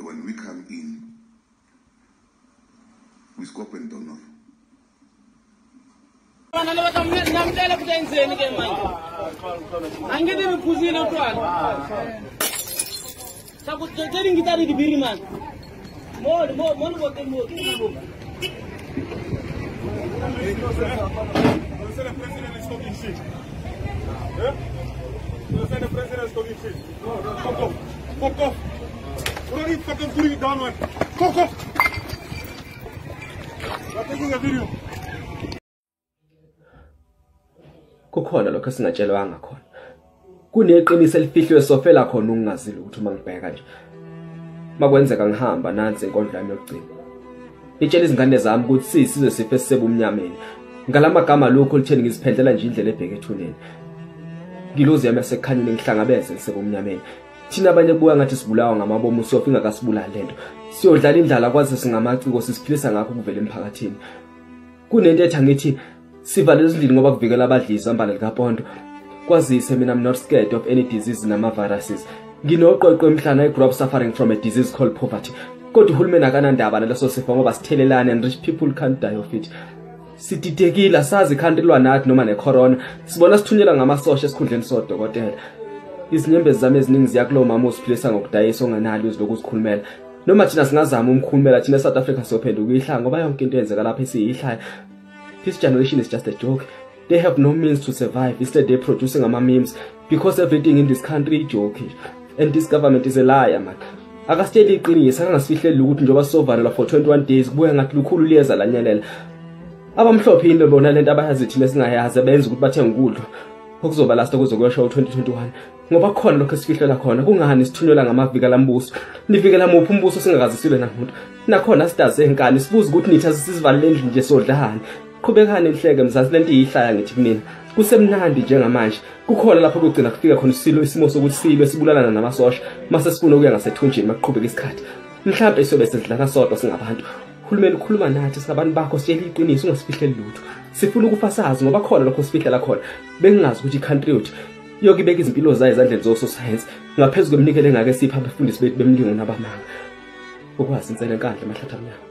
when we come in, we scope and don't know. Kukhona lokho singatshelwanga khona. Kuneqiniso elifihlwe sofela khona ungazile ukuthi uma ngibheka nje. Makwenzeka ngihamba nansi inkondlo yami yokugcina. Ngitshela izingane zami ukuthi size sife sisebumnyameni. Ngalamagama lokho litheni ngiziphendlela nje indlela ebheke ethuneni. Ngilozi yami yasekhanyeni ngihlangabeze lisebumnyameni. Thina abanye kubuka ngathi sibulawa ngamabomu sofa ingakasibulala lento. Siyodlala indlala kwaze singamaciko sisiphilisa ngakho kuvela emphakathini. Kunento ethi ngithi sivalele izindlini ngoba kuvikela abadlisi ambala likaPondo. Kwazise mina I'm not scared of any disease nama viruses. Nginoqoqo emhlana I grew up suffering from a disease called poverty. Kodwa uhulumeni akanandaba naleso sifo ngoba sithelelana and rich people can't die of it. Sididekile sazi country lwanathi noma necorona. Sibona sithunyelwa ngamasosha esikhundleni sodokotela. Izinyembezi zami eziningi ziyakulo mama usiphilisa ngokudayisa onganalo iziloko uzikhulumela. Noma thina singazama umkhulumela thina South Africa siyophenduka ihlanga ngoba yonke into yenzeka lapha esiyihlaya. This generation is just a joke. They have no means to survive. Instead they're producing memes because everything in this country is joke. And this government is a liar, man. Akasitshela iqiniso akangasifihleli ukuthi njoba sovalelwa for 21 days kubuya ngathi lukhulu liyeza lanyelela. Abamhlophe into bona lento abayazi thina singayazi benza ukuthi bathenge ukudla okuzoba last kuzokwesha u2021 ngoba khona lokho esifihlela khona kungani sithunyelwa ngamavika lambuso nivikela muphi umbuso singakazisile namuntu nakhona sidaze enkani sibuza ukuthi nithi asisivalele endlini nje sodlahani qhubekani enhleke mzazi lento iyihlaya ngithi kunini kusemnandi njengamanje kukhona lapho kugcina kufika khona isimo sokuthi silwe sibulalana namasosha mase sifuna ukuya ngasethunjini maqhubeka isikhathi mhlawumbe isobe sidlana sodwa singabantu uhulumeni ukhuluma nathi sabantu bakho sitshela iqiniso ungasifihleli lutho sifuna ukufasaza ngoba khona lokho sifihlela khona bengingazi ukuthi icountry yethu yokibeka izimpilo zayo ezandleni zososayensi ngaphezulu kweminikelo engake sipha abafundisi bethu bemlingo nabamanga ukwazi insele enkandla emahlathana